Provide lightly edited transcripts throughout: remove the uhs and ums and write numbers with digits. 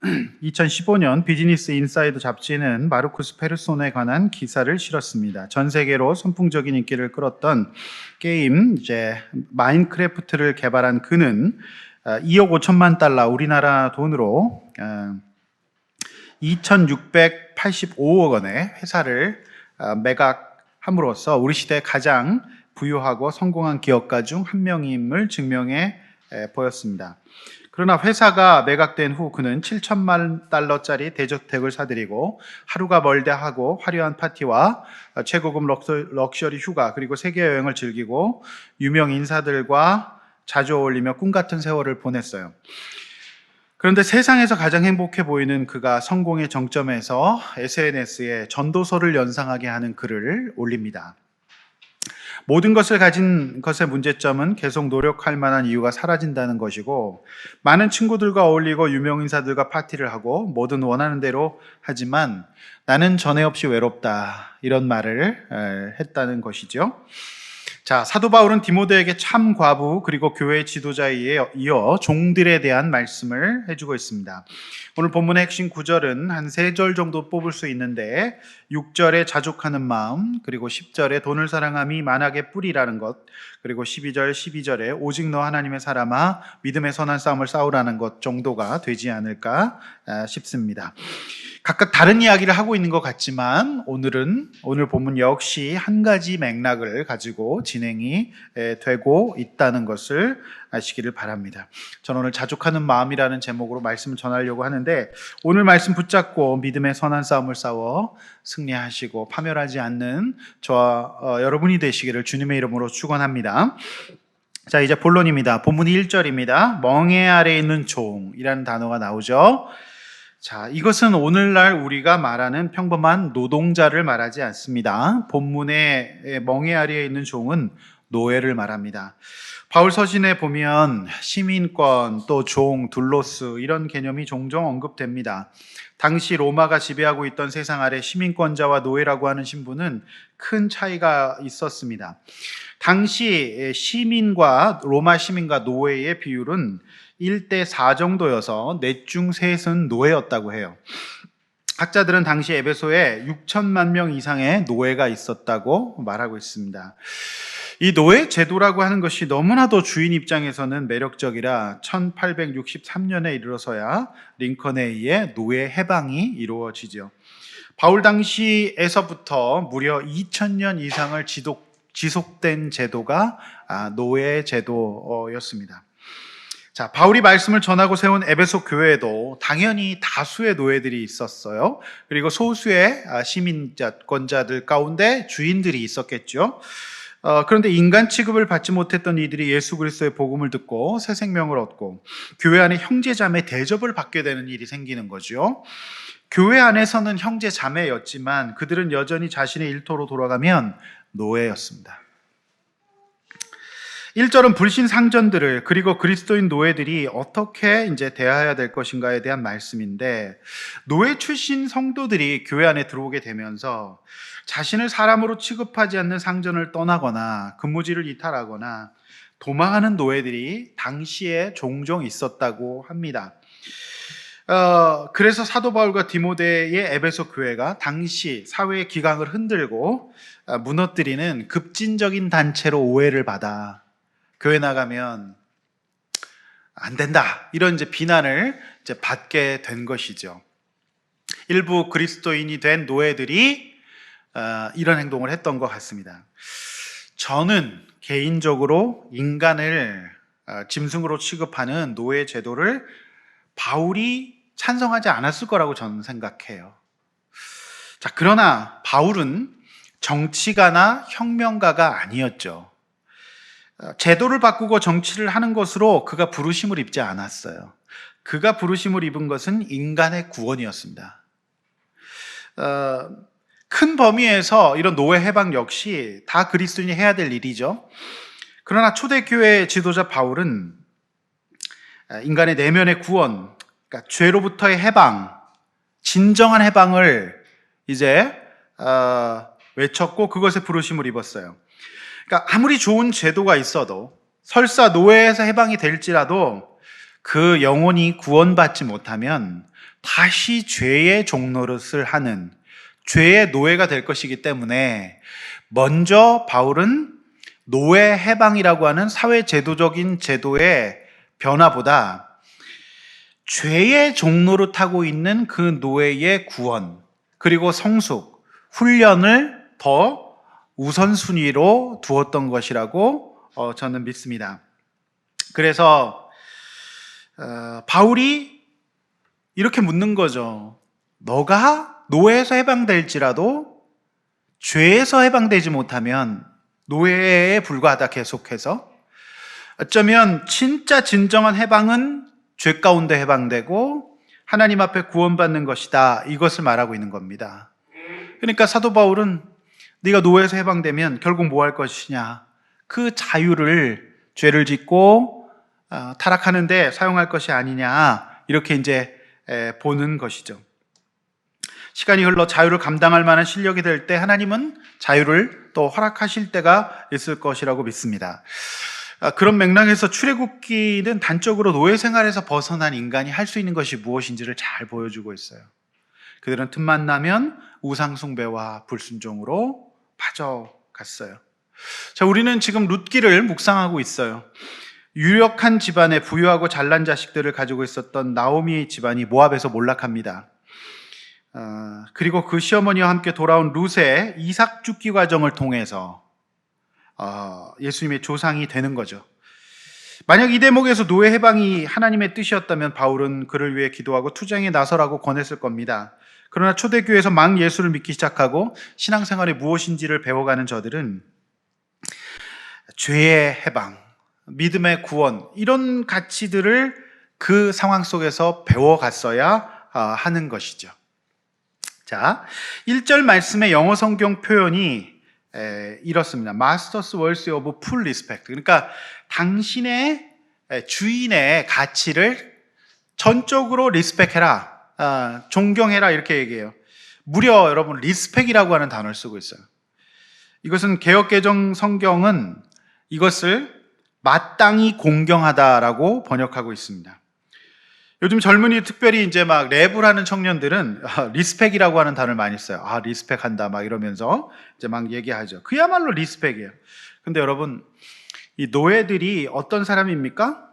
2015년 비즈니스 인사이드 잡지는 마르쿠스 페르소나에 관한 기사를 실었습니다. 전 세계로 선풍적인 인기를 끌었던 게임 마인크래프트를 개발한 그는 2억 5천만 달러, 우리나라 돈으로 2,685억 원의 회사를 매각함으로써 우리 시대 가장 부유하고 성공한 기업가 중 한 명임을 증명해 보였습니다. 그러나 회사가 매각된 후 그는 7천만 달러짜리 대저택을 사들이고 하루가 멀다 하고 화려한 파티와 최고급 럭셔리 휴가 그리고 세계 여행을 즐기고 유명 인사들과 자주 어울리며 꿈같은 세월을 보냈어요. 그런데 세상에서 가장 행복해 보이는 그가 성공의 정점에서 SNS에 전도서를 연상하게 하는 글을 올립니다. 모든 것을 가진 것의 문제점은 계속 노력할 만한 이유가 사라진다는 것이고, 많은 친구들과 어울리고 유명인사들과 파티를 하고 뭐든 원하는 대로 하지만 나는 전에 없이 외롭다, 이런 말을 했다는 것이죠. 자, 사도 바울은 디모데에게 참 과부 그리고 교회 지도자에 이어 종들에 대한 말씀을 해주고 있습니다. 오늘 본문의 핵심 구절은 한 3절 정도 뽑을 수 있는데 6절에 자족하는 마음, 그리고 10절에 돈을 사랑함이 만악의 뿌리라는 것, 그리고 12절에 오직 너 하나님의 사람아 믿음의 선한 싸움을 싸우라는 것 정도가 되지 않을까 싶습니다. 각각 다른 이야기를 하고 있는 것 같지만 오늘 본문 역시 한 가지 맥락을 가지고 진행이 되고 있다는 것을 아시기를 바랍니다. 저는 오늘 자족하는 마음이라는 제목으로 말씀을 전하려고 하는데, 오늘 말씀 붙잡고 믿음의 선한 싸움을 싸워 승리하시고 파멸하지 않는 저와 여러분이 되시기를 주님의 이름으로 축원합니다. 자, 이제 본론입니다. 본문 1절입니다. 멍에 아래에 있는 종이라는 단어가 나오죠. 자, 이것은 오늘날 우리가 말하는 평범한 노동자를 말하지 않습니다. 본문의 멍에 아래에 있는 종은 노예를 말합니다. 바울 서신에 보면 시민권, 또 종, 둘로스 이런 개념이 종종 언급됩니다. 당시 로마가 지배하고 있던 세상 아래 시민권자와 노예라고 하는 신분은 큰 차이가 있었습니다. 당시 로마 시민과 노예의 비율은 1대4 정도여서 넷 중 셋은 노예였다고 해요. 학자들은 당시 에베소에 6천만 명 이상의 노예가 있었다고 말하고 있습니다. 이 노예 제도라고 하는 것이 너무나도 주인 입장에서는 매력적이라 1863년에 이르러서야 링컨에 의해 노예 해방이 이루어지죠. 바울 당시에서부터 무려 2000년 이상을 지속된 제도가 노예 제도였습니다. 자, 바울이 말씀을 전하고 세운 에베소 교회에도 당연히 다수의 노예들이 있었어요. 그리고 소수의 시민권자들 가운데 주인들이 있었겠죠. 그런데 인간 취급을 받지 못했던 이들이 예수 그리스도의 복음을 듣고 새 생명을 얻고 교회 안에 형제 자매 대접을 받게 되는 일이 생기는 거죠. 교회 안에서는 형제 자매였지만 그들은 여전히 자신의 일터로 돌아가면 노예였습니다. 1절은 불신 상전들을 그리고 그리스도인 노예들이 어떻게 대해야 될 것인가에 대한 말씀인데, 노예 출신 성도들이 교회 안에 들어오게 되면서 자신을 사람으로 취급하지 않는 상전을 떠나거나 근무지를 이탈하거나 도망하는 노예들이 당시에 종종 있었다고 합니다. 그래서 사도 바울과 디모데의 에베소 교회가 당시 사회의 기강을 흔들고 무너뜨리는 급진적인 단체로 오해를 받아 교회 나가면 안 된다, 이런 비난을 받게 된 것이죠. 일부 그리스도인이 된 노예들이 이런 행동을 했던 것 같습니다. 저는 개인적으로 인간을 짐승으로 취급하는 노예 제도를 바울이 찬성하지 않았을 거라고 저는 생각해요. 자, 그러나 바울은 정치가나 혁명가가 아니었죠. 제도를 바꾸고 정치를 하는 것으로 그가 부르심을 입지 않았어요. 그가 부르심을 입은 것은 인간의 구원이었습니다. 큰 범위에서 이런 노예 해방 역시 다 그리스도인이 해야 될 일이죠. 그러나 초대교회 지도자 바울은 인간의 내면의 구원, 그러니까 죄로부터의 해방, 진정한 해방을 외쳤고 그것에 부르심을 입었어요. 그러니까 아무리 좋은 제도가 있어도, 설사 노예에서 해방이 될지라도 그 영혼이 구원받지 못하면 다시 죄의 종노릇을 하는 죄의 노예가 될 것이기 때문에 먼저 바울은 노예 해방이라고 하는 사회제도적인 제도의 변화보다 죄의 종노릇하고 있는 그 노예의 구원, 그리고 성숙, 훈련을 더 우선순위로 두었던 것이라고 저는 믿습니다. 그래서 바울이 이렇게 묻는 거죠. 너가 노예에서 해방될지라도 죄에서 해방되지 못하면 노예에 불과하다. 계속해서 어쩌면 진짜 진정한 해방은 죄 가운데 해방되고 하나님 앞에 구원받는 것이다. 이것을 말하고 있는 겁니다. 그러니까 사도 바울은 네가 노예에서 해방되면 결국 뭐 할 것이냐, 그 자유를 죄를 짓고 타락하는데 사용할 것이 아니냐, 이렇게 이제 보는 것이죠. 시간이 흘러 자유를 감당할 만한 실력이 될 때 하나님은 자유를 또 허락하실 때가 있을 것이라고 믿습니다. 그런 맥락에서 출애굽기는 단적으로 노예 생활에서 벗어난 인간이 할 수 있는 것이 무엇인지를 잘 보여주고 있어요. 그들은 틈만 나면 우상 숭배와 불순종으로 빠져갔어요. 자, 우리는 지금 룻기를 묵상하고 있어요. 유력한 집안에 부유하고 잘난 자식들을 가지고 있었던 나오미 집안이 모압에서 몰락합니다. 그리고 그 시어머니와 함께 돌아온 룻의 이삭 죽기 과정을 통해서 예수님의 조상이 되는 거죠. 만약 이 대목에서 노예 해방이 하나님의 뜻이었다면 바울은 그를 위해 기도하고 투쟁에 나서라고 권했을 겁니다. 그러나 초대교회에서 막 예수를 믿기 시작하고 신앙생활이 무엇인지를 배워가는 저들은 죄의 해방, 믿음의 구원, 이런 가치들을 그 상황 속에서 배워갔어야 하는 것이죠. 자, 1절 말씀의 영어 성경 표현이 이렇습니다. Masters worthy of full respect. 그러니까 당신의 주인의 가치를 전적으로 리스펙해라, 존경해라, 이렇게 얘기해요. 무려 여러분 리스펙이라고 하는 단어를 쓰고 있어요. 이것은 개역개정 성경은 이것을 마땅히 공경하다라고 번역하고 있습니다. 요즘 젊은이, 특별히 이제 막 랩을 하는 청년들은 리스펙이라고 하는 단어를 많이 써요. 리스펙한다 막 이러면서 이제 막 얘기하죠. 그야말로 리스펙이에요. 근데 여러분, 이 노예들이 어떤 사람입니까?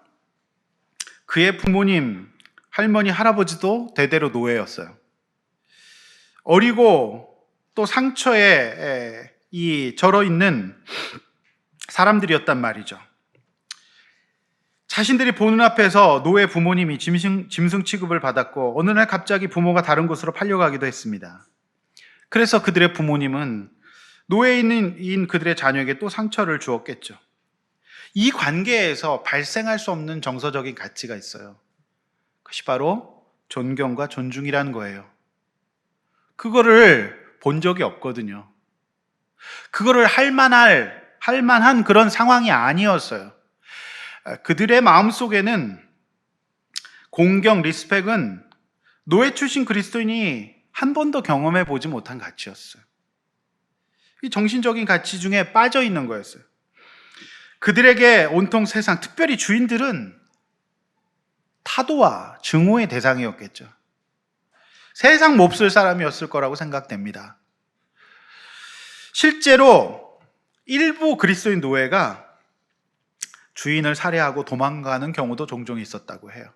그의 부모님, 할머니, 할아버지도 대대로 노예였어요. 어리고 또 상처에 절어 있는 사람들이었단 말이죠. 자신들이 보는 앞에서 노예 부모님이 짐승 취급을 받았고 어느 날 갑자기 부모가 다른 곳으로 팔려가기도 했습니다. 그래서 그들의 부모님은 노예인 그들의 자녀에게 또 상처를 주었겠죠. 이 관계에서 발생할 수 없는 정서적인 가치가 있어요. 그것이 바로 존경과 존중이라는 거예요. 그거를 본 적이 없거든요. 그거를 할 만한 그런 상황이 아니었어요. 그들의 마음속에는 공경, 리스펙은 노예 출신 그리스도인이 한 번도 경험해 보지 못한 가치였어요. 이 정신적인 가치 중에 빠져 있는 거였어요. 그들에게 온통 세상, 특별히 주인들은 타도와 증오의 대상이었겠죠. 세상 몹쓸 사람이었을 거라고 생각됩니다. 실제로 일부 그리스도인 노예가 주인을 살해하고 도망가는 경우도 종종 있었다고 해요.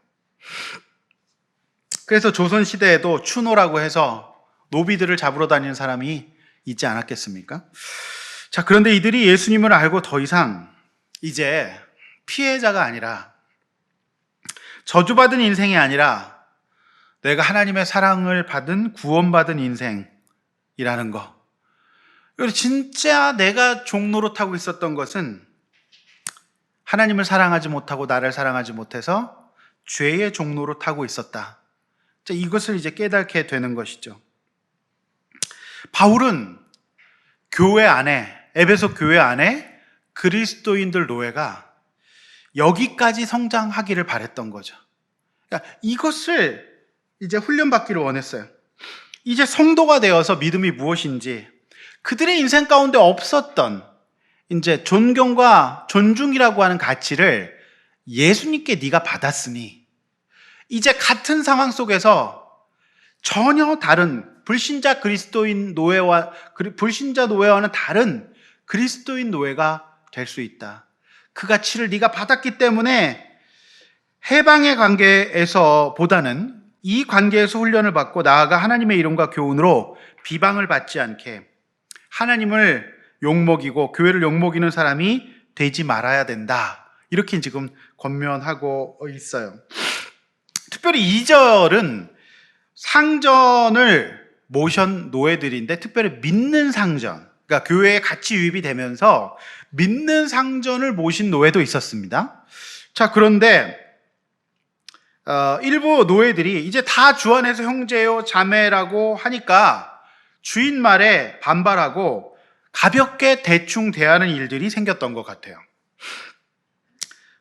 그래서 조선시대에도 추노라고 해서 노비들을 잡으러 다니는 사람이 있지 않았겠습니까? 자, 그런데 이들이 예수님을 알고 더 이상 이제 피해자가 아니라, 저주받은 인생이 아니라 내가 하나님의 사랑을 받은 구원받은 인생이라는 거. 그리고 진짜 내가 종노릇하고 있었던 것은 하나님을 사랑하지 못하고 나를 사랑하지 못해서 죄의 종노릇하고 있었다. 자, 이것을 이제 깨닫게 되는 것이죠. 바울은 교회 안에, 에베소 교회 안에 그리스도인들 노예가 여기까지 성장하기를 바랬던 거죠. 그러니까 이것을 이제 훈련받기를 원했어요. 이제 성도가 되어서 믿음이 무엇인지, 그들의 인생 가운데 없었던 이제 존경과 존중이라고 하는 가치를 예수님께 네가 받았으니 이제 같은 상황 속에서 전혀 다른 불신자 그리스도인 노예와 불신자 노예와는 다른 그리스도인 노예가 될 수 있다. 그 가치를 네가 받았기 때문에 해방의 관계에서 보다는 이 관계에서 훈련을 받고 나아가 하나님의 이름과 교훈으로 비방을 받지 않게 하나님을 욕먹이고 교회를 욕먹이는 사람이 되지 말아야 된다. 이렇게 지금 권면하고 있어요. 특별히 2절은 상전을 모션 노예들인데 특별히 믿는 상전, 그러니까 교회에 같이 유입이 되면서 믿는 상전을 모신 노예도 있었습니다. 자, 그런데 일부 노예들이 이제 다 주 안에서 형제요 자매라고 하니까 주인 말에 반발하고 가볍게 대충 대하는 일들이 생겼던 것 같아요.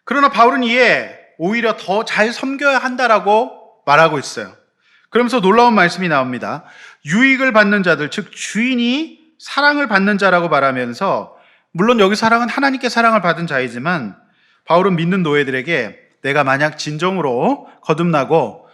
그러나 바울은 이에 오히려 더 잘 섬겨야 한다라고 말하고 있어요. 그러면서 놀라운 말씀이 나옵니다. 유익을 받는 자들, 즉 주인이 사랑을 받는 자라고 말하면서, 물론 여기 사랑은 하나님께 사랑을 받은 자이지만 바울은 믿는 노예들에게 내가 만약 진정으로 거듭나고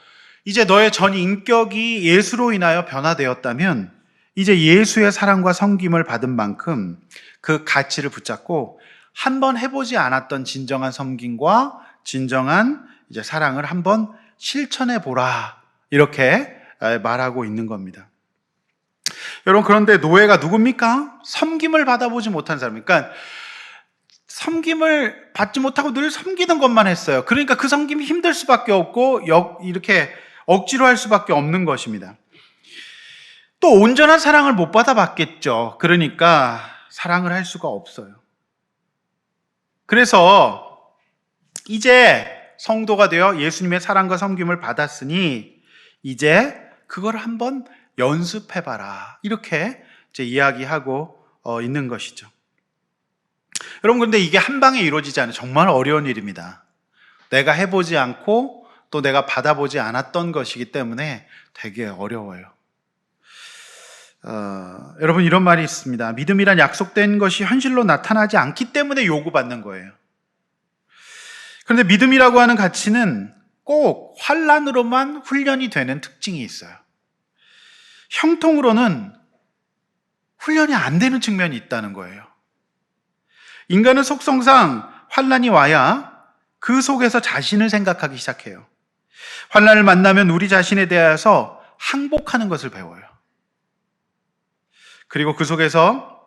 이제 너의 전 인격이 예수로 인하여 변화되었다면 이제 예수의 사랑과 섬김을 받은 만큼 그 가치를 붙잡고 한번 해보지 않았던 진정한 섬김과 진정한 이제 사랑을 한번 실천해 보라, 이렇게 말하고 있는 겁니다. 여러분, 그런데 노예가 누굽니까? 섬김을 받아보지 못한 사람. 그러니까 섬김을 받지 못하고 늘 섬기는 것만 했어요. 그러니까 그 섬김이 힘들 수밖에 없고 이렇게 억지로 할 수밖에 없는 것입니다. 또 온전한 사랑을 못 받아봤겠죠. 그러니까 사랑을 할 수가 없어요. 그래서 이제 성도가 되어 예수님의 사랑과 섬김을 받았으니 이제 그걸 한번 연습해봐라, 이렇게 이제 이야기하고 있는 것이죠. 여러분, 근데 이게 한 방에 이루어지지 않아요. 정말 어려운 일입니다. 내가 해보지 않고 또 내가 받아보지 않았던 것이기 때문에 되게 어려워요. 여러분, 이런 말이 있습니다. 믿음이란 약속된 것이 현실로 나타나지 않기 때문에 요구받는 거예요. 그런데 믿음이라고 하는 가치는 꼭 환난으로만 훈련이 되는 특징이 있어요. 형통으로는 훈련이 안 되는 측면이 있다는 거예요. 인간은 속성상 환난이 와야 그 속에서 자신을 생각하기 시작해요. 환난을 만나면 우리 자신에 대해서 항복하는 것을 배워요. 그리고 그 속에서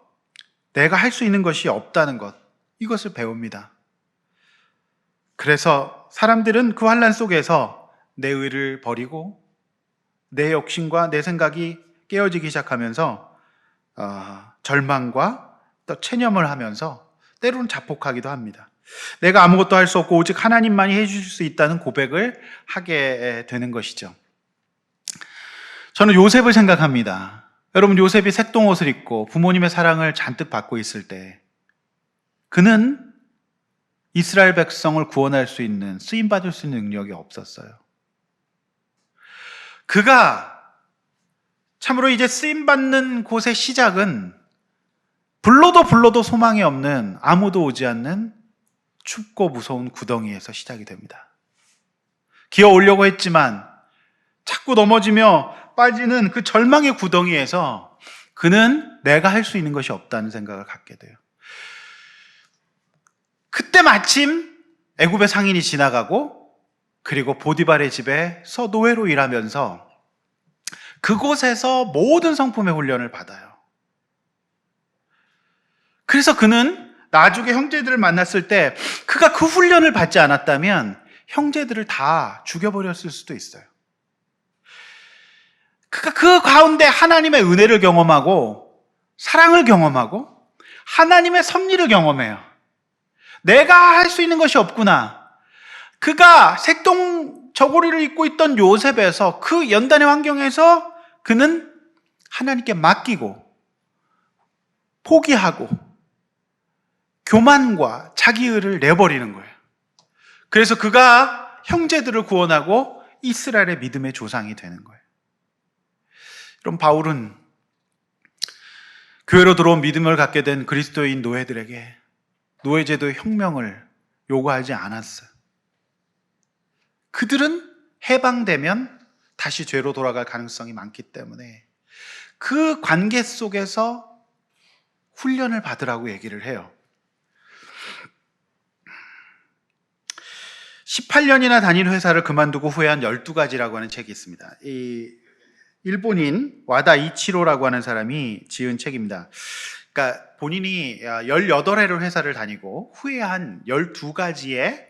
내가 할 수 있는 것이 없다는 것, 이것을 배웁니다. 그래서 사람들은 그 환난 속에서 내 의를 버리고 내 욕심과 내 생각이 깨어지기 시작하면서 절망과 또 체념을 하면서 때로는 자폭하기도 합니다. 내가 아무것도 할 수 없고 오직 하나님만이 해주실 수 있다는 고백을 하게 되는 것이죠. 저는 요셉을 생각합니다. 여러분, 요셉이 색동옷을 입고 부모님의 사랑을 잔뜩 받고 있을 때 그는 이스라엘 백성을 구원할 수 있는, 쓰임받을 수 있는 능력이 없었어요. 그가 참으로 이제 쓰임받는 곳의 시작은 불러도 소망이 없는, 아무도 오지 않는 춥고 무서운 구덩이에서 시작이 됩니다. 기어 오려고 했지만 자꾸 넘어지며 빠지는 그 절망의 구덩이에서 그는 내가 할 수 있는 것이 없다는 생각을 갖게 돼요. 그때 마침 애굽의 상인이 지나가고 그리고 보디발의 집에서 노예로 일하면서 그곳에서 모든 성품의 훈련을 받아요. 그래서 그는 나중에 형제들을 만났을 때 그가 그 훈련을 받지 않았다면 형제들을 다 죽여버렸을 수도 있어요. 그가 그 가운데 하나님의 은혜를 경험하고 사랑을 경험하고 하나님의 섭리를 경험해요. 내가 할 수 있는 것이 없구나. 그가 색동 저고리를 입고 있던 요셉에서, 그 연단의 환경에서 그는 하나님께 맡기고 포기하고 교만과 자기의를 내버리는 거예요. 그래서 그가 형제들을 구원하고 이스라엘의 믿음의 조상이 되는 거예요. 그럼 바울은 교회로 들어온 믿음을 갖게 된 그리스도인 노예들에게 노예제도의 혁명을 요구하지 않았어요. 그들은 해방되면 다시 죄로 돌아갈 가능성이 많기 때문에 그 관계 속에서 훈련을 받으라고 얘기를 해요. 18년이나 다닌 회사를 그만두고 후회한 12가지라고 하는 책이 있습니다. 이 일본인 와다 이치로라고 하는 사람이 지은 책입니다. 그러니까 본인이 18회를 회사를 다니고 후회한 12가지의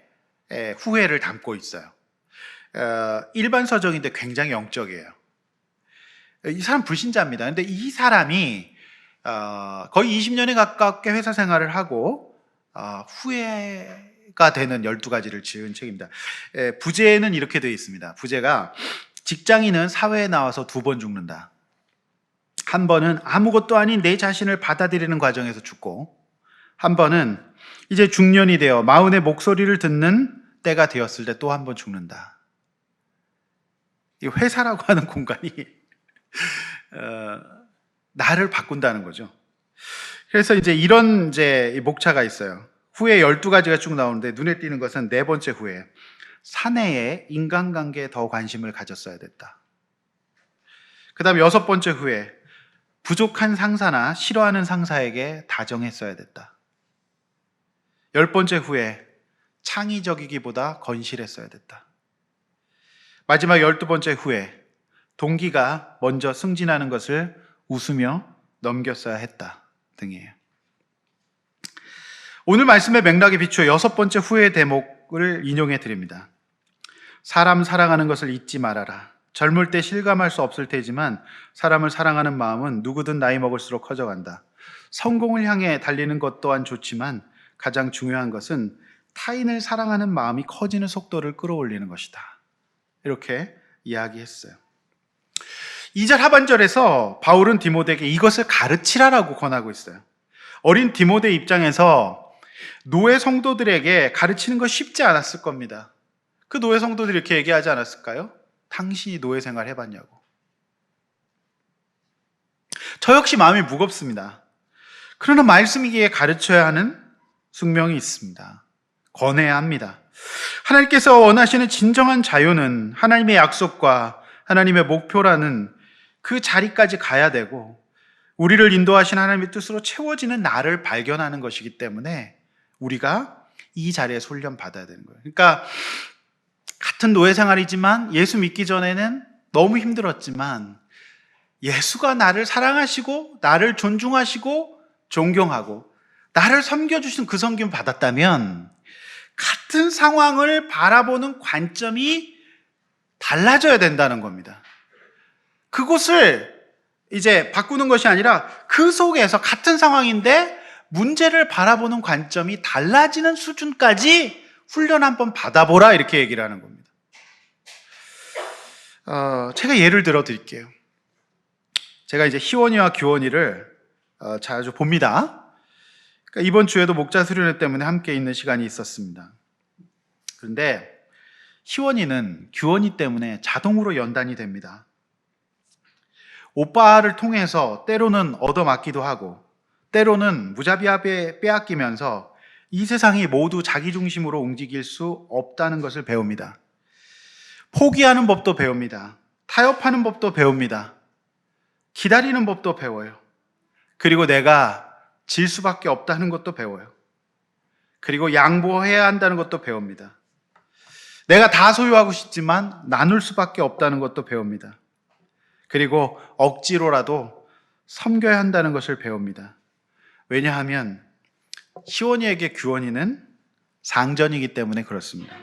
후회를 담고 있어요. 일반 서적인데 굉장히 영적이에요. 이 사람 불신자입니다. 근데 이 사람이 거의 20년에 가깝게 회사 생활을 하고 후회가 되는 12가지를 지은 책입니다. 부제는 이렇게 되어 있습니다. 부제가 직장인은 사회에 나와서 2번 죽는다. 한 번은 아무것도 아닌 내 자신을 받아들이는 과정에서 죽고, 한 번은 이제 중년이 되어 마흔의 목소리를 듣는 때가 되었을 때 또 한 번 죽는다. 이 회사라고 하는 공간이 나를 바꾼다는 거죠. 그래서 이제 이런 목차가 있어요. 후회 12가지가 쭉 나오는데 눈에 띄는 것은 4번째 후회. 사내에 인간관계에 더 관심을 가졌어야 됐다. 그 다음 6번째 후회. 부족한 상사나 싫어하는 상사에게 다정했어야 됐다. 10번째 후회. 창의적이기보다 건실했어야 됐다. 마지막 12번째 후회. 동기가 먼저 승진하는 것을 웃으며 넘겼어야 했다 등이에요. 오늘 말씀의 맥락에 비추어 6번째 후회 대목을 인용해 드립니다. 사람 사랑하는 것을 잊지 말아라. 젊을 때 실감할 수 없을 테지만 사람을 사랑하는 마음은 누구든 나이 먹을수록 커져간다. 성공을 향해 달리는 것 또한 좋지만 가장 중요한 것은 타인을 사랑하는 마음이 커지는 속도를 끌어올리는 것이다. 이렇게 이야기했어요. 2절 하반절에서 바울은 디모데에게 이것을 가르치라라고 권하고 있어요. 어린 디모데 입장에서 노예 성도들에게 가르치는 거 쉽지 않았을 겁니다. 그 노예 성도들이 이렇게 얘기하지 않았을까요? 당신이 노예 생활 해봤냐고. 저 역시 마음이 무겁습니다. 그러나 말씀이기에 가르쳐야 하는 숙명이 있습니다. 권해야 합니다. 하나님께서 원하시는 진정한 자유는 하나님의 약속과 하나님의 목표라는 그 자리까지 가야 되고, 우리를 인도하신 하나님의 뜻으로 채워지는 나를 발견하는 것이기 때문에 우리가 이 자리에서 훈련 받아야 되는 거예요. 그러니까 같은 노예 생활이지만 예수 믿기 전에는 너무 힘들었지만 예수가 나를 사랑하시고 나를 존중하시고 존경하고 나를 섬겨주신 그 섬김을 받았다면 같은 상황을 바라보는 관점이 달라져야 된다는 겁니다. 그곳을 이제 바꾸는 것이 아니라 그 속에서 같은 상황인데 문제를 바라보는 관점이 달라지는 수준까지 훈련 한번 받아보라, 이렇게 얘기를 하는 겁니다. 제가 예를 들어 드릴게요. 제가 이제 희원이와 규원이를 자주 봅니다. 그러니까 이번 주에도 목자 수련회 때문에 함께 있는 시간이 있었습니다. 그런데 희원이는 규원이 때문에 자동으로 연단이 됩니다. 오빠를 통해서 때로는 얻어맞기도 하고 때로는 무자비하게 빼앗기면서 이 세상이 모두 자기 중심으로 움직일 수 없다는 것을 배웁니다. 포기하는 법도 배웁니다. 타협하는 법도 배웁니다. 기다리는 법도 배워요. 그리고 내가 질 수밖에 없다는 것도 배워요. 그리고 양보해야 한다는 것도 배웁니다. 내가 다 소유하고 싶지만 나눌 수밖에 없다는 것도 배웁니다. 그리고 억지로라도 섬겨야 한다는 것을 배웁니다. 왜냐하면 희원이에게 규원이는 상전이기 때문에 그렇습니다.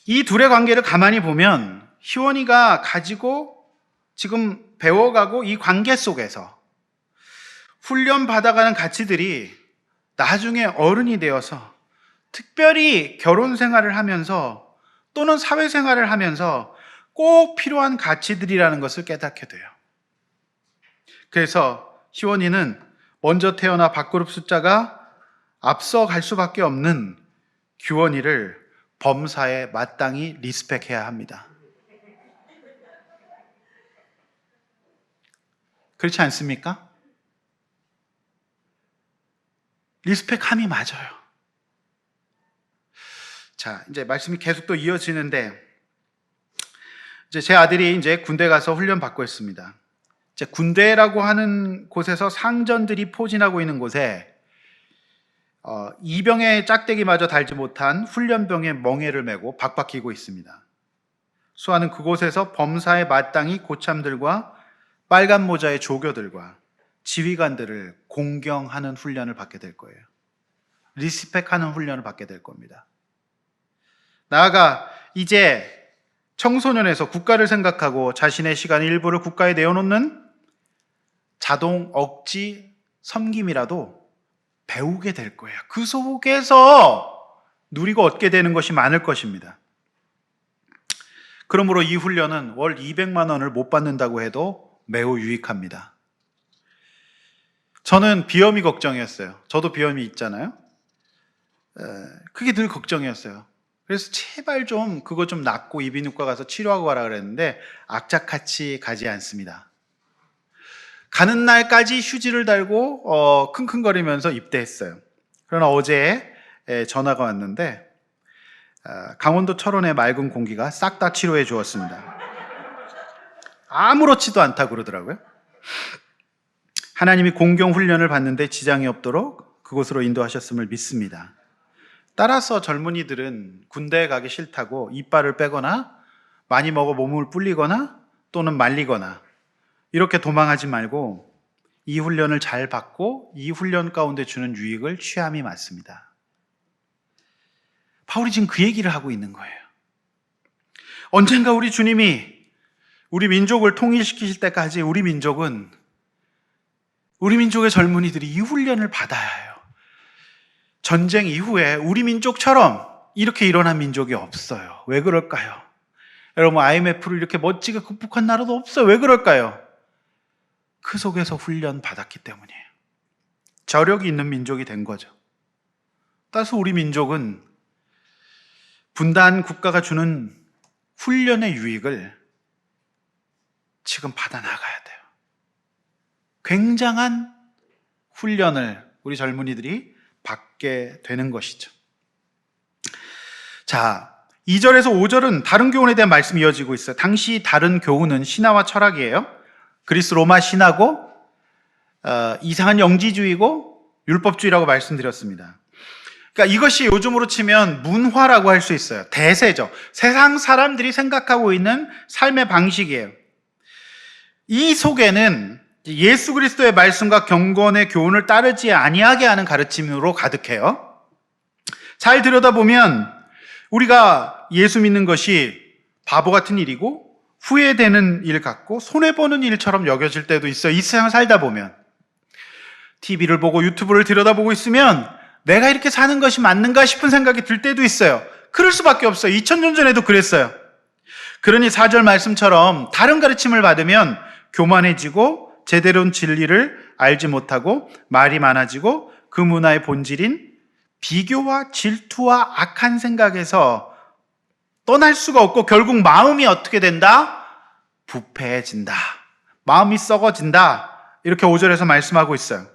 이 둘의 관계를 가만히 보면 희원이가 가지고 지금 배워가고 이 관계 속에서 훈련받아가는 가치들이 나중에 어른이 되어서 특별히 결혼 생활을 하면서 또는 사회생활을 하면서 꼭 필요한 가치들이라는 것을 깨닫게 돼요. 그래서 희원이는 먼저 태어나 밥그릇 숫자가 앞서 갈 수밖에 없는 규원이를 범사에 마땅히 리스펙해야 합니다. 그렇지 않습니까? 리스펙함이 맞아요. 자, 이제 말씀이 계속 또 이어지는데, 이제 제 아들이 이제 군대 가서 훈련 받고 있습니다. 이제 군대라고 하는 곳에서 상전들이 포진하고 있는 곳에 이병의 짝대기마저 달지 못한 훈련병의 멍에를 메고 박박히고 있습니다. 수아는 그곳에서 범사의 마땅히 고참들과 빨간 모자의 조교들과 지휘관들을 공경하는 훈련을 받게 될 거예요. 리스펙하는 훈련을 받게 될 겁니다. 나아가 이제 청소년에서 국가를 생각하고 자신의 시간 일부를 국가에 내어놓는 자동 억지 섬김이라도 배우게 될 거예요. 그 속에서 누리고 얻게 되는 것이 많을 것입니다. 그러므로 이 훈련은 월 200만 원을 못 받는다고 해도 매우 유익합니다. 저는 비염이 걱정이었어요. 저도 비염이 있잖아요. 그게 늘 걱정이었어요. 그래서 제발 좀 그거 좀 낫고 이비인후과 가서 치료하고 가라 그랬는데 악착같이 가지 않습니다. 가는 날까지 휴지를 달고 킁킁거리면서 입대했어요. 그러나 어제 전화가 왔는데 강원도 철원의 맑은 공기가 싹 다 치료해 주었습니다. 아무렇지도 않다고 그러더라고요. 하나님이 공경 훈련을 받는데 지장이 없도록 그곳으로 인도하셨음을 믿습니다. 따라서 젊은이들은 군대에 가기 싫다고 이빨을 빼거나 많이 먹어 몸을 불리거나 또는 말리거나 이렇게 도망하지 말고 이 훈련을 잘 받고 이 훈련 가운데 주는 유익을 취함이 맞습니다. 바울이 지금 그 얘기를 하고 있는 거예요. 언젠가 우리 주님이 우리 민족을 통일시키실 때까지 우리 민족의 젊은이들이 이 훈련을 받아야 해요. 전쟁 이후에 우리 민족처럼 이렇게 일어난 민족이 없어요. 왜 그럴까요? 여러분, IMF를 이렇게 멋지게 극복한 나라도 없어요. 왜 그럴까요? 그 속에서 훈련 받았기 때문이에요. 저력이 있는 민족이 된 거죠. 따라서 우리 민족은 분단 국가가 주는 훈련의 유익을 지금 받아 나가야 돼요. 굉장한 훈련을 우리 젊은이들이 받게 되는 것이죠. 자, 2절에서 5절은 다른 교훈에 대한 말씀이 이어지고 있어요. 당시 다른 교훈은 신화와 철학이에요. 그리스 로마 신화고 이상한 영지주의고 율법주의라고 말씀드렸습니다. 그러니까 이것이 요즘으로 치면 문화라고 할 수 있어요. 대세죠. 세상 사람들이 생각하고 있는 삶의 방식이에요. 이 속에는 예수 그리스도의 말씀과 경건의 교훈을 따르지 아니하게 하는 가르침으로 가득해요. 잘 들여다보면 우리가 예수 믿는 것이 바보 같은 일이고 후회되는 일 같고 손해보는 일처럼 여겨질 때도 있어요. 이 세상을 살다 보면. TV를 보고 유튜브를 들여다보고 있으면 내가 이렇게 사는 것이 맞는가 싶은 생각이 들 때도 있어요. 그럴 수밖에 없어요. 2000년 전에도 그랬어요. 그러니 4절 말씀처럼 다른 가르침을 받으면 교만해지고 제대로는 진리를 알지 못하고 말이 많아지고 그 문화의 본질인 비교와 질투와 악한 생각에서 떠날 수가 없고 결국 마음이 어떻게 된다? 부패해진다. 마음이 썩어진다. 이렇게 5절에서 말씀하고 있어요.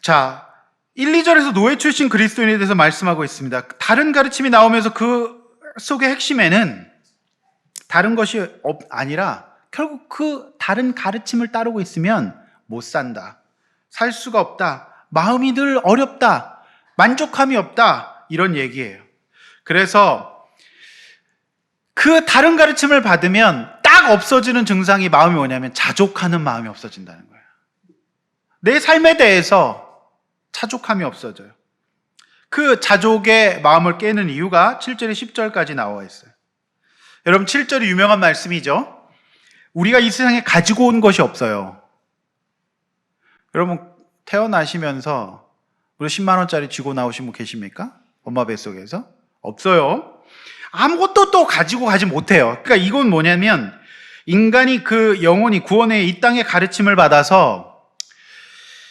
자, 1, 2절에서 노예 출신 그리스도인에 대해서 말씀하고 있습니다. 다른 가르침이 나오면서 그 속의 핵심에는 다른 것이 아니라 결국 그 다른 가르침을 따르고 있으면 못 산다. 살 수가 없다. 마음이 늘 어렵다. 만족함이 없다. 이런 얘기예요. 그래서 그 다른 가르침을 받으면 딱 없어지는 증상이 마음이 뭐냐면 자족하는 마음이 없어진다는 거예요. 내 삶에 대해서 자족함이 없어져요. 그 자족의 마음을 깨는 이유가 7절에 10절까지 나와 있어요. 여러분 7절이 유명한 말씀이죠. 우리가 이 세상에 가지고 온 것이 없어요. 여러분 태어나시면서 우리 10만 원짜리 쥐고 나오신 분 계십니까? 엄마 뱃속에서? 없어요. 아무것도 또 가지고 가지 못해요. 그러니까 이건 뭐냐면 인간이 그 영혼이 구원의 이 땅의 가르침을 받아서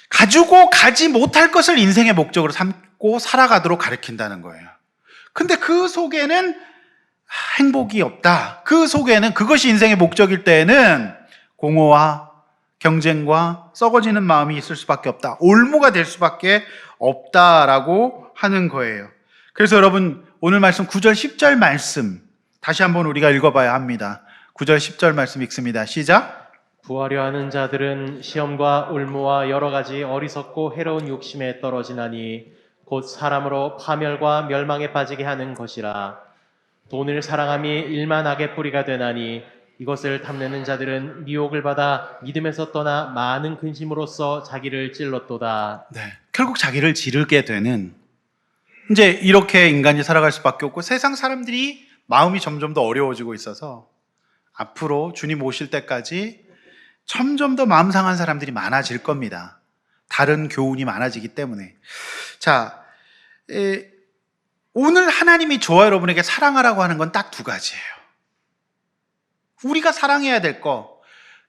가지고 가지 못할 것을 인생의 목적으로 삼고 살아가도록 가르친다는 거예요. 근데 그 속에는 행복이 없다. 그 속에는 그것이 인생의 목적일 때에는 공허와 경쟁과 썩어지는 마음이 있을 수밖에 없다. 올무가 될 수밖에 없다라고 하는 거예요. 그래서 여러분 오늘 말씀 9절 10절 말씀 다시 한번 우리가 읽어봐야 합니다. 9절 10절 말씀 읽습니다. 시작. 구하려 하는 자들은 시험과 울무와 여러 가지 어리석고 해로운 욕심에 떨어지나니 곧 사람으로 파멸과 멸망에 빠지게 하는 것이라. 돈을 사랑함이 일만 악의 뿌리가 되나니 이것을 탐내는 자들은 미혹을 받아 믿음에서 떠나 많은 근심으로써 자기를 찔렀도다. 네, 결국 자기를 지르게 되는, 이제 이렇게 인간이 살아갈 수밖에 없고 세상 사람들이 마음이 점점 더 어려워지고 있어서 앞으로 주님 오실 때까지 점점 더 마음 상한 사람들이 많아질 겁니다. 다른 교훈이 많아지기 때문에. 자, 오늘 하나님이 저와 여러분에게 사랑하라고 하는 건 딱 두 가지예요. 우리가 사랑해야 될 거.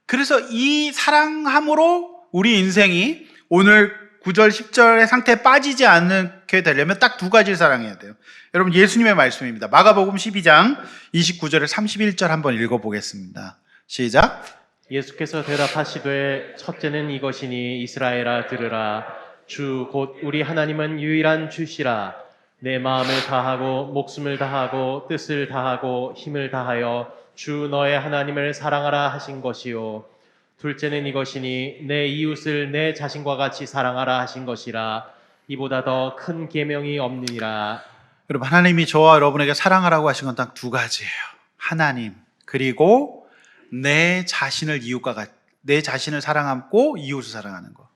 그래서 이 사랑함으로 우리 인생이 오늘 9절 10절의 상태에 빠지지 않게 되려면 딱 두 가지를 사랑해야 돼요. 여러분 예수님의 말씀입니다. 마가복음 12장 29절에 31절 한번 읽어보겠습니다. 시작. 예수께서 대답하시되 첫째는 이것이니 이스라엘아 들으라. 주 곧 우리 하나님은 유일한 주시라. 내 마음을 다하고 목숨을 다하고 뜻을 다하고 힘을 다하여 주 너의 하나님을 사랑하라 하신 것이요. 둘째는 이것이니 내 이웃을 내 자신과 같이 사랑하라 하신 것이라. 이보다 더 큰 계명이 없느니라. 여러분 하나님이 저와 여러분에게 사랑하라고 하신 건 딱 두 가지예요. 하나님 그리고 내 자신을 내 자신을 사랑하고 이웃을 사랑하는 것.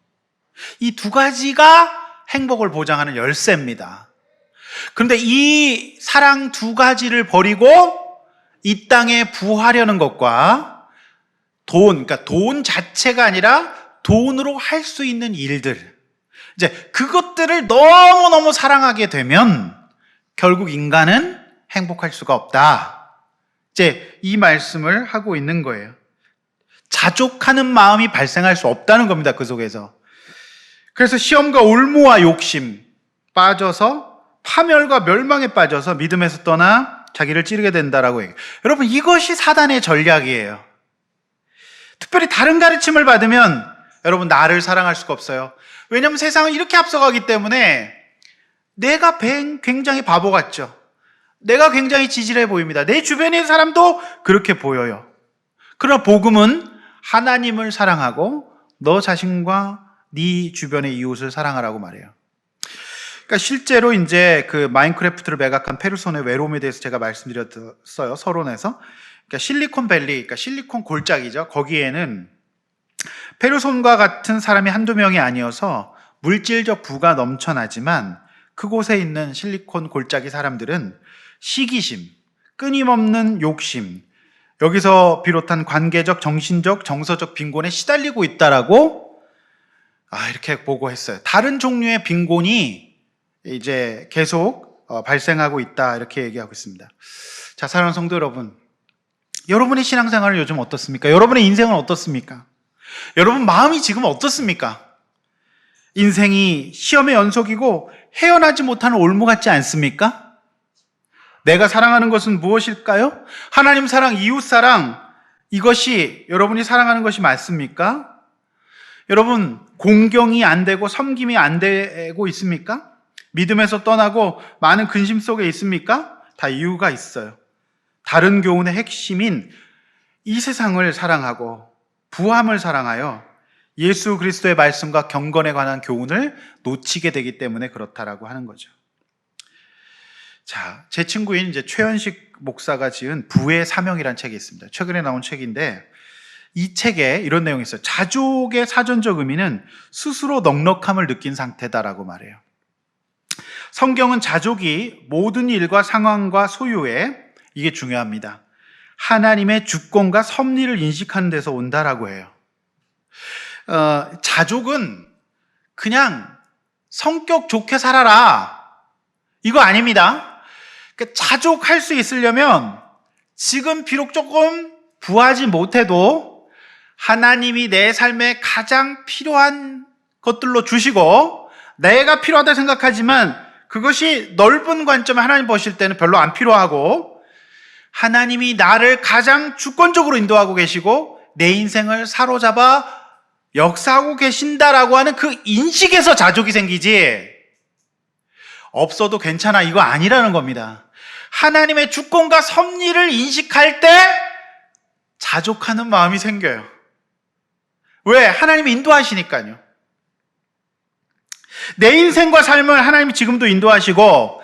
이 두 가지가 행복을 보장하는 열쇠입니다. 그런데 이 사랑 두 가지를 버리고 이 땅에 부하려는 것과 그러니까 돈 자체가 아니라 돈으로 할 수 있는 일들, 이제 그것들을 너무너무 사랑하게 되면 결국 인간은 행복할 수가 없다. 이제 이 말씀을 하고 있는 거예요. 자족하는 마음이 발생할 수 없다는 겁니다. 그 속에서. 그래서 시험과 올무와 욕심 빠져서 파멸과 멸망에 빠져서 믿음에서 떠나 자기를 찌르게 된다라고 얘기해요. 여러분 이것이 사단의 전략이에요. 특별히 다른 가르침을 받으면 여러분 나를 사랑할 수가 없어요. 왜냐하면 세상은 이렇게 앞서가기 때문에 내가 굉장히 바보 같죠. 내가 굉장히 지질해 보입니다. 내 주변의 사람도 그렇게 보여요. 그러나 복음은 하나님을 사랑하고 너 자신과 네 주변의 이웃을 사랑하라고 말해요. 그러니까 실제로 이제 그 마인크래프트를 매각한 페르손의 외로움에 대해서 제가 말씀드렸어요. 서론에서. 그러니까 실리콘밸리, 그러니까 실리콘 골짜기죠. 거기에는 페르손과 같은 사람이 한두 명이 아니어서 물질적 부가 넘쳐나지만 그곳에 있는 실리콘 골짜기 사람들은 시기심, 끊임없는 욕심, 여기서 비롯한 관계적, 정신적, 정서적 빈곤에 시달리고 있다라고 이렇게 보고했어요. 다른 종류의 빈곤이 이제 계속 발생하고 있다 이렇게 얘기하고 있습니다. 자, 사랑하는 성도 여러분, 여러분의 신앙생활은 요즘 어떻습니까? 여러분의 인생은 어떻습니까? 여러분 마음이 지금 어떻습니까? 인생이 시험의 연속이고 헤어나지 못하는 올무 같지 않습니까? 내가 사랑하는 것은 무엇일까요? 하나님 사랑, 이웃 사랑, 이것이 여러분이 사랑하는 것이 맞습니까? 여러분 공경이 안 되고 섬김이 안 되고 있습니까? 믿음에서 떠나고 많은 근심 속에 있습니까? 다 이유가 있어요. 다른 교훈의 핵심인 이 세상을 사랑하고 부함을 사랑하여 예수 그리스도의 말씀과 경건에 관한 교훈을 놓치게 되기 때문에 그렇다라고 하는 거죠. 자, 제 친구인 이제 최현식 목사가 지은 부의 사명이라는 책이 있습니다. 최근에 나온 책인데 이 책에 이런 내용이 있어요. 자족의 사전적 의미는 스스로 넉넉함을 느낀 상태다라고 말해요. 성경은 자족이 모든 일과 상황과 소유에, 이게 중요합니다, 하나님의 주권과 섭리를 인식하는 데서 온다라고 해요. 자족은 그냥 성격 좋게 살아라 이거 아닙니다. 그러니까 자족할 수 있으려면 지금 비록 조금 부하지 못해도 하나님이 내 삶에 가장 필요한 것들로 주시고 내가 필요하다 생각하지만 그것이 넓은 관점에 하나님 보실 때는 별로 안 필요하고 하나님이 나를 가장 주권적으로 인도하고 계시고 내 인생을 사로잡아 역사하고 계신다라고 하는 그 인식에서 자족이 생기지, 없어도 괜찮아 이거 아니라는 겁니다. 하나님의 주권과 섭리를 인식할 때 자족하는 마음이 생겨요. 왜? 하나님이 인도하시니까요. 내 인생과 삶을 하나님이 지금도 인도하시고,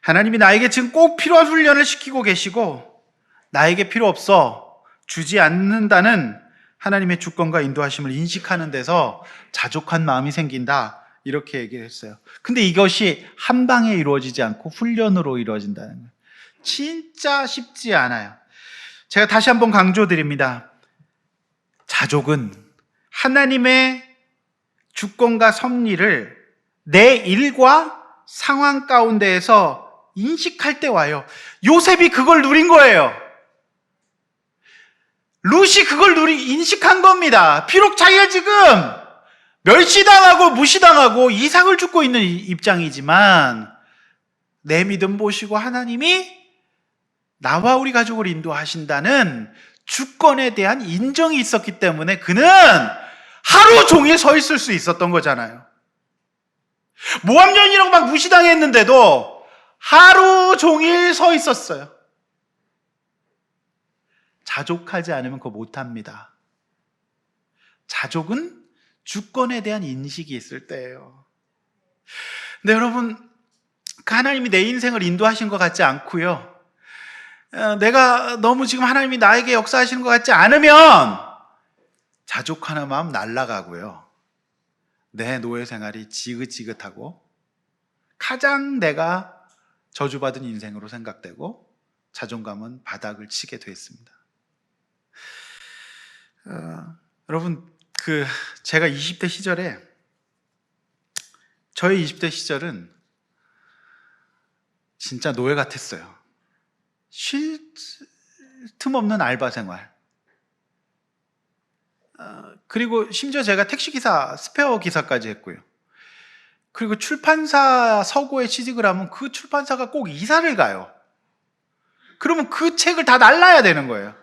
하나님이 나에게 지금 꼭 필요한 훈련을 시키고 계시고, 나에게 필요 없어 주지 않는다는 하나님의 주권과 인도하심을 인식하는 데서 자족한 마음이 생긴다, 이렇게 얘기를 했어요. 근데 이것이 한 방에 이루어지지 않고 훈련으로 이루어진다는 거예요. 진짜 쉽지 않아요. 제가 다시 한번 강조드립니다. 자족은 하나님의 주권과 섭리를 내 일과 상황 가운데에서 인식할 때 와요. 요셉이 그걸 누린 거예요. 룻이 그걸 인식한 겁니다. 비록 자기가 지금 멸시당하고 무시당하고 이삭을 죽고 있는 입장이지만 내 믿음 보시고 하나님이 나와 우리 가족을 인도하신다는 주권에 대한 인정이 있었기 때문에 그는 하루 종일 서 있을 수 있었던 거잖아요. 모함전이라고 막 무시당했는데도 하루 종일 서 있었어요. 자족하지 않으면 그거 못합니다. 자족은 주권에 대한 인식이 있을 때예요. 근데 여러분, 하나님이 내 인생을 인도하신 것 같지 않고요, 내가 너무 지금 하나님이 나에게 역사하시는 것 같지 않으면 자족하는 마음 날아가고요, 내 노예 생활이 지긋지긋하고 가장 내가 저주받은 인생으로 생각되고 자존감은 바닥을 치게 됐습니다. 여러분, 제가 20대 시절에, 저의 20대 시절은 진짜 노예 같았어요. 쉴 틈 없는 알바 생활. 그리고 심지어 제가 택시기사, 스페어 기사까지 했고요. 그리고 출판사 서고에 취직을 하면 그 출판사가 꼭 이사를 가요. 그러면 그 책을 다 날라야 되는 거예요.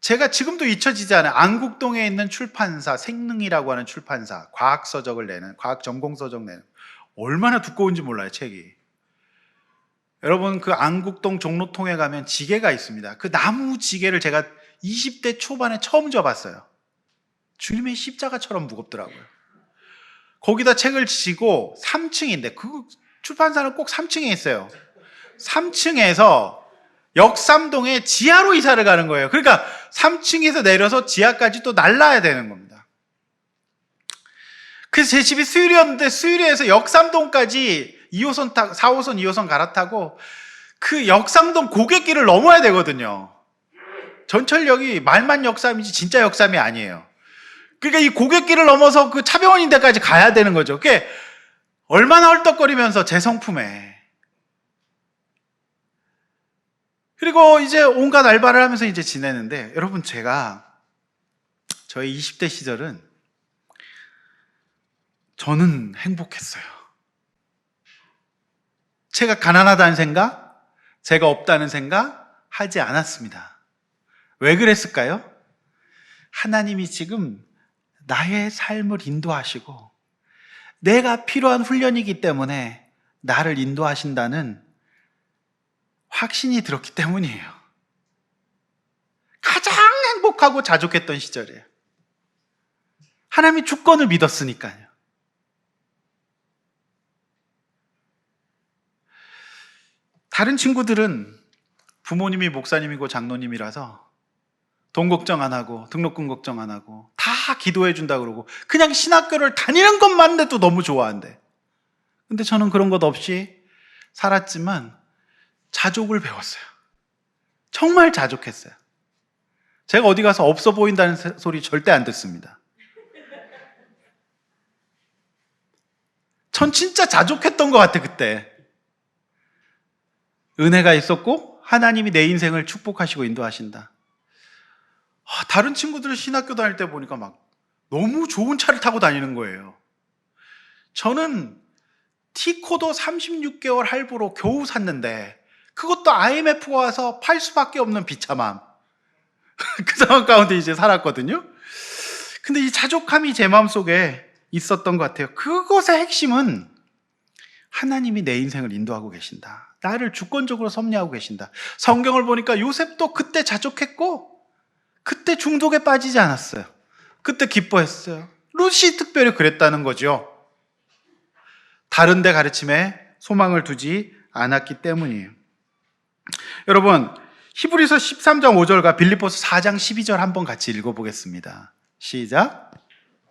제가 지금도 잊혀지지 않아요. 안국동에 있는 출판사, 생능이라고 하는 출판사, 과학서적을 내는, 과학 전공서적 내는, 얼마나 두꺼운지 몰라요, 책이. 여러분, 그 안국동 종로통에 가면 지게가 있습니다. 그 나무 지게를 제가 20대 초반에 처음 져봤어요. 주님의 십자가처럼 무겁더라고요. 거기다 책을 지고 3층인데, 그 출판사는 꼭 3층에 있어요. 3층에서 역삼동에 지하로 이사를 가는 거예요. 그러니까 3층에서 내려서 지하까지 또 날라야 되는 겁니다. 그래서 제 집이 수유리였는데 수유리에서 역삼동까지 2호선 4호선 2호선 갈아타고 그 역삼동 고갯길을 넘어야 되거든요. 전철역이 말만 역삼이지 진짜 역삼이 아니에요. 그러니까 이 고갯길을 넘어서 그 차병원 인데까지 가야 되는 거죠. 그게 얼마나 헐떡거리면서 제 성품에. 그리고 이제 온갖 알바를 하면서 이제 지내는데, 여러분, 제가 저의 20대 시절은 저는 행복했어요. 제가 가난하다는 생각, 제가 없다는 생각 하지 않았습니다. 왜 그랬을까요? 하나님이 지금 나의 삶을 인도하시고 내가 필요한 훈련이기 때문에 나를 인도하신다는 확신이 들었기 때문이에요. 가장 행복하고 자족했던 시절이에요. 하나님이 주권을 믿었으니까요. 다른 친구들은 부모님이 목사님이고 장로님이라서 돈 걱정 안 하고 등록금 걱정 안 하고 다 기도해 준다 그러고 그냥 신학교를 다니는 것만해도 너무 좋아한대. 근데 저는 그런 것 없이 살았지만 자족을 배웠어요. 정말 자족했어요. 제가 어디 가서 없어 보인다는 소리 절대 안 듣습니다. 전 진짜 자족했던 것 같아, 그때. 은혜가 있었고 하나님이 내 인생을 축복하시고 인도하신다. 다른 친구들 신학교 다닐 때 보니까 막 너무 좋은 차를 타고 다니는 거예요. 저는 T코더 36개월 할부로 겨우 샀는데 그것도 IMF가 와서 팔 수밖에 없는 비참함. 그 상황 가운데 이제 살았거든요. 근데 이 자족함이 제 마음속에 있었던 것 같아요. 그것의 핵심은 하나님이 내 인생을 인도하고 계신다. 나를 주권적으로 섭리하고 계신다. 성경을 보니까 요셉도 그때 자족했고 그때 중독에 빠지지 않았어요. 그때 기뻐했어요. 룻이 특별히 그랬다는 거죠. 다른 데 가르침에 소망을 두지 않았기 때문이에요. 여러분, 히브리서 13장 5절과 빌립보서 4장 12절 한번 같이 읽어보겠습니다. 시작.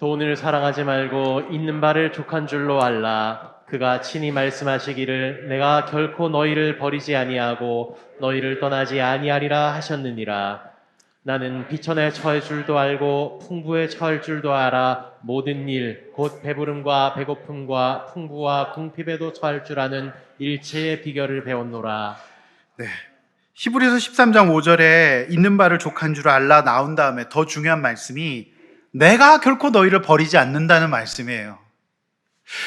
돈을 사랑하지 말고 있는 바를 족한 줄로 알라. 그가 친히 말씀하시기를 내가 결코 너희를 버리지 아니하고 너희를 떠나지 아니하리라 하셨느니라. 나는 비천에 처할 줄도 알고 풍부에 처할 줄도 알아. 모든 일, 곧 배부름과 배고픔과 풍부와 궁핍에도 처할 줄 아는 일체의 비결을 배웠노라. 네. 히브리서 13장 5절에 있는 바를 족한 줄 알라 나온 다음에 더 중요한 말씀이 내가 결코 너희를 버리지 않는다는 말씀이에요.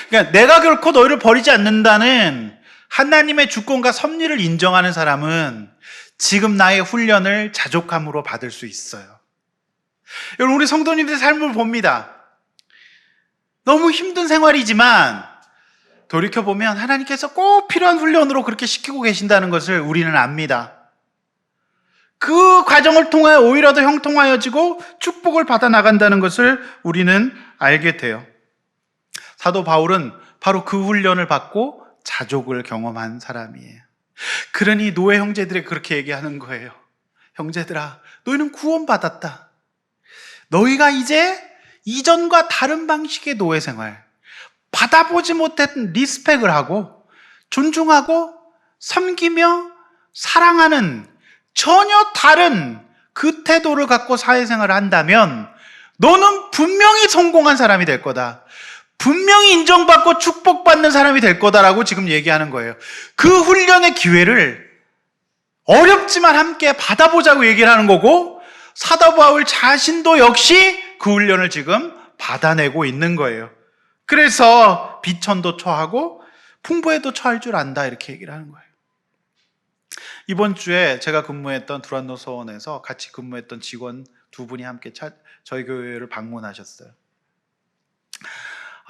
그러니까 내가 결코 너희를 버리지 않는다는 하나님의 주권과 섭리를 인정하는 사람은 지금 나의 훈련을 자족함으로 받을 수 있어요. 여러분, 우리 성도님들의 삶을 봅니다. 너무 힘든 생활이지만 돌이켜보면 하나님께서 꼭 필요한 훈련으로 그렇게 시키고 계신다는 것을 우리는 압니다. 그 과정을 통하여 오히려 더 형통하여지고 축복을 받아 나간다는 것을 우리는 알게 돼요. 사도 바울은 바로 그 훈련을 받고 자족을 경험한 사람이에요. 그러니 노예 형제들이 그렇게 얘기하는 거예요. 형제들아, 너희는 구원받았다. 너희가 이제 이전과 다른 방식의 노예 생활, 받아보지 못했던 리스펙을 하고 존중하고 섬기며 사랑하는 전혀 다른 그 태도를 갖고 사회생활을 한다면 너는 분명히 성공한 사람이 될 거다. 분명히 인정받고 축복받는 사람이 될 거다라고 지금 얘기하는 거예요. 그 훈련의 기회를 어렵지만 함께 받아보자고 얘기를 하는 거고 사도 바울 자신도 역시 그 훈련을 지금 받아내고 있는 거예요. 그래서 비천도 처하고 풍부에도 처할 줄 안다 이렇게 얘기를 하는 거예요. 이번 주에 제가 근무했던 두란노 서원에서 같이 근무했던 직원 두 분이 함께 저희 교회를 방문하셨어요.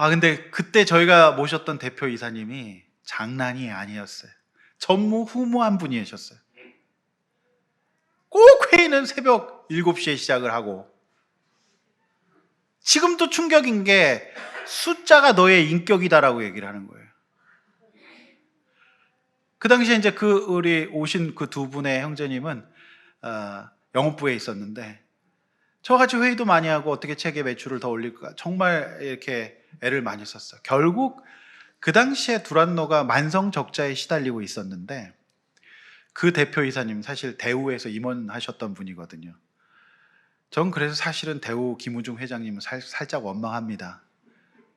근데 그때 저희가 모셨던 대표 이사님이 장난이 아니었어요. 전무후무한 분이셨어요. 꼭 회의는 새벽 7시에 시작을 하고 지금도 충격인 게 숫자가 너의 인격이다라고 얘기를 하는 거예요. 그 당시에 이제 우리 오신 그 두 분의 형제님은 영업부에 있었는데 저같이 회의도 많이 하고 어떻게 책의 매출을 더 올릴까 정말 이렇게 애를 많이 썼어요. 결국 그 당시에 두란노가 만성적자에 시달리고 있었는데 그 대표이사님 사실 대우에서 임원하셨던 분이거든요. 전 그래서 사실은 대우 김우중 회장님은 살짝 원망합니다.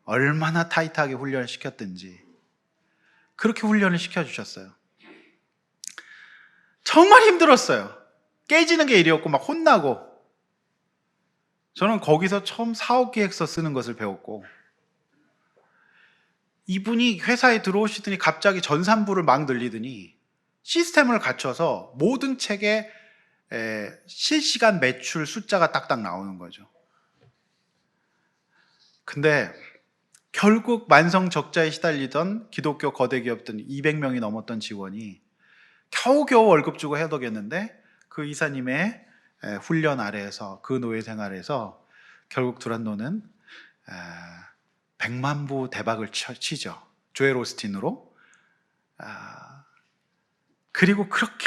얼마나 타이트하게 훈련을 시켰든지 그렇게 훈련을 시켜주셨어요. 정말 힘들었어요. 깨지는 게 일이었고 막 혼나고 저는 거기서 처음 사업 계획서 쓰는 것을 배웠고 이분이 회사에 들어오시더니 갑자기 전산부를 막 늘리더니 시스템을 갖춰서 모든 책에 실시간 매출 숫자가 딱딱 나오는 거죠. 근데 결국 만성 적자에 시달리던 기독교 거대 기업들 200명이 넘었던 직원이 겨우겨우 월급 주고 해독했는데 그 이사님의 훈련 아래에서 그 노예 생활에서 결국 두란노는 100만 부 대박을 치죠. 조엘 오스틴으로. 그리고 그렇게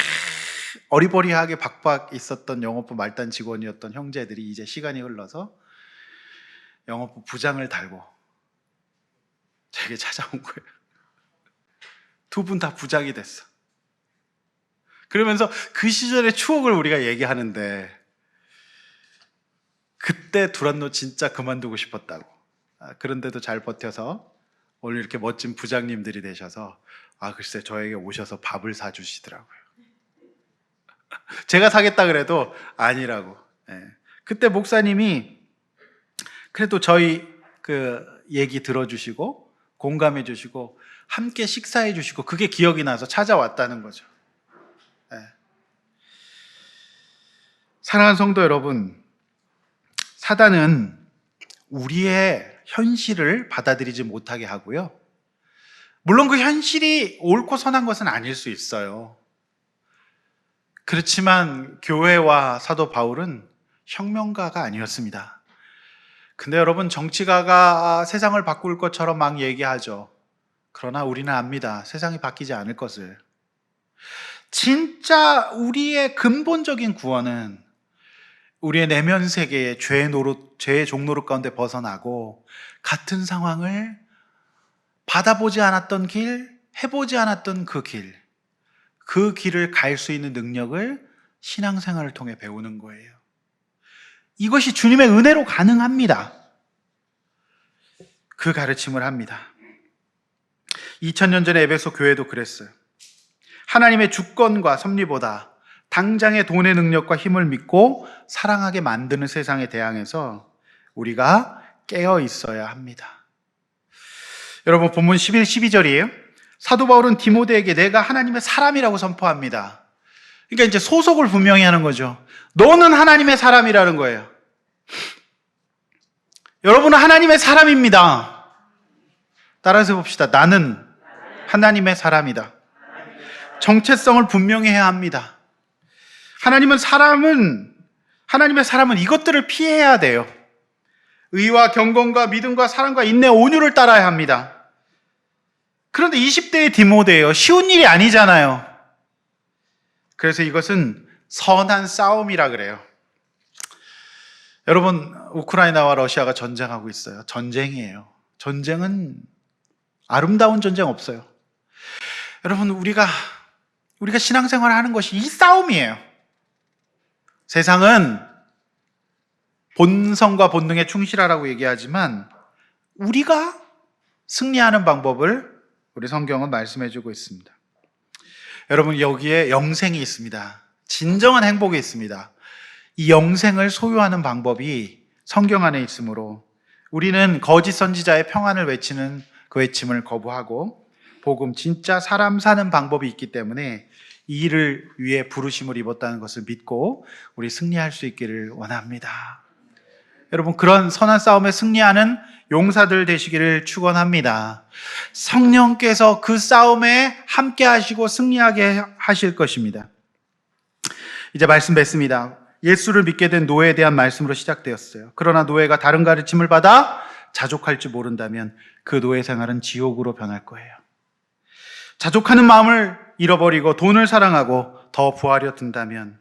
어리버리하게 박박 있었던 영업부 말단 직원이었던 형제들이 이제 시간이 흘러서 영업부 부장을 달고 제게 찾아온 거예요. 두 분 다 부장이 됐어. 그러면서 그 시절의 추억을 우리가 얘기하는데 그때 두란노 진짜 그만두고 싶었다고. 그런데도 잘 버텨서 오늘 이렇게 멋진 부장님들이 되셔서 글쎄 저에게 오셔서 밥을 사주시더라고요. 제가 사겠다 그래도 아니라고. 그때 목사님이 그래도 저희 그 얘기 들어주시고 공감해 주시고 함께 식사해 주시고 그게 기억이 나서 찾아왔다는 거죠. 사랑하는 성도 여러분, 사단은 우리의 현실을 받아들이지 못하게 하고요. 물론 그 현실이 옳고 선한 것은 아닐 수 있어요. 그렇지만 교회와 사도 바울은 혁명가가 아니었습니다. 근데 여러분, 정치가가 세상을 바꿀 것처럼 막 얘기하죠. 그러나 우리는 압니다. 세상이 바뀌지 않을 것을. 진짜 우리의 근본적인 구원은 우리의 내면 세계의 죄의 종노릇 가운데 벗어나고 같은 상황을 받아보지 않았던 길, 해보지 않았던 그 길을 갈 수 있는 능력을 신앙생활을 통해 배우는 거예요. 이것이 주님의 은혜로 가능합니다. 그 가르침을 합니다. 2000년 전에 에베소 교회도 그랬어요. 하나님의 주권과 섭리보다 당장의 돈의 능력과 힘을 믿고 사랑하게 만드는 세상에 대항해서 우리가 깨어 있어야 합니다. 여러분, 본문 11, 12절이에요. 사도 바울은 디모데에게 내가 하나님의 사람이라고 선포합니다. 그러니까 이제 소속을 분명히 하는 거죠. 너는 하나님의 사람이라는 거예요. 여러분은 하나님의 사람입니다. 따라서 봅시다. 나는 하나님의 사람이다. 정체성을 분명히 해야 합니다. 하나님의 사람은 이것들을 피해야 돼요. 의와 경건과 믿음과 사랑과 인내, 온유를 따라야 합니다. 그런데 20대의 디모데예요. 쉬운 일이 아니잖아요. 그래서 이것은 선한 싸움이라 그래요. 여러분, 우크라이나와 러시아가 전쟁하고 있어요. 전쟁이에요. 전쟁은 아름다운 전쟁 없어요. 여러분, 우리가 신앙생활을 하는 것이 이 싸움이에요. 세상은 본성과 본능에 충실하라고 얘기하지만 우리가 승리하는 방법을 우리 성경은 말씀해주고 있습니다. 여러분, 여기에 영생이 있습니다. 진정한 행복이 있습니다. 이 영생을 소유하는 방법이 성경 안에 있으므로 우리는 거짓 선지자의 평안을 외치는 그 외침을 거부하고 복음, 진짜 사람 사는 방법이 있기 때문에 이 일을 위해 부르심을 입었다는 것을 믿고 우리 승리할 수 있기를 원합니다. 여러분, 그런 선한 싸움에 승리하는 용사들 되시기를 축원합니다. 성령께서 그 싸움에 함께 하시고 승리하게 하실 것입니다. 이제 말씀 맺습니다. 예수를 믿게 된 노예에 대한 말씀으로 시작되었어요. 그러나 노예가 다른 가르침을 받아 자족할 줄 모른다면 그 노예 생활은 지옥으로 변할 거예요. 자족하는 마음을 잃어버리고 돈을 사랑하고 더 부하려 든다면,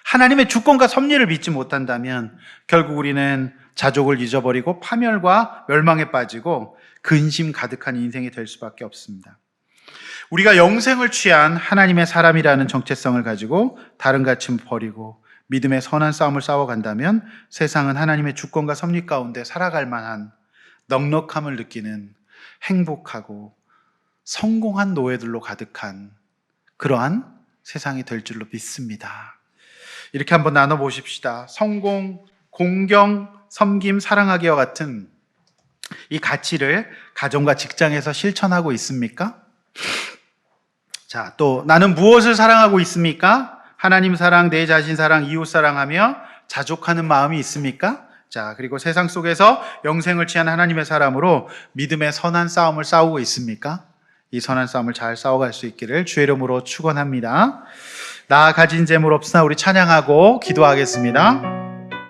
하나님의 주권과 섭리를 믿지 못한다면 결국 우리는 자족을 잊어버리고 파멸과 멸망에 빠지고 근심 가득한 인생이 될 수밖에 없습니다. 우리가 영생을 취한 하나님의 사람이라는 정체성을 가지고 다른 가르침을 버리고 믿음의 선한 싸움을 싸워간다면 세상은 하나님의 주권과 섭리 가운데 살아갈 만한 넉넉함을 느끼는 행복하고 성공한 노예들로 가득한 그러한 세상이 될 줄로 믿습니다. 이렇게 한번 나눠보십시다. 성공, 공경, 섬김, 사랑하기와 같은 이 가치를 가정과 직장에서 실천하고 있습니까? 자, 또 나는 무엇을 사랑하고 있습니까? 하나님 사랑, 내 자신 사랑, 이웃 사랑하며 자족하는 마음이 있습니까? 자, 그리고 세상 속에서 영생을 취한 하나님의 사람으로 믿음의 선한 싸움을 싸우고 있습니까? 이 선한 싸움을 잘 싸워갈 수 있기를 주의 이름으로 축원합니다. 나 가진 재물 없으나 우리 찬양하고 기도하겠습니다.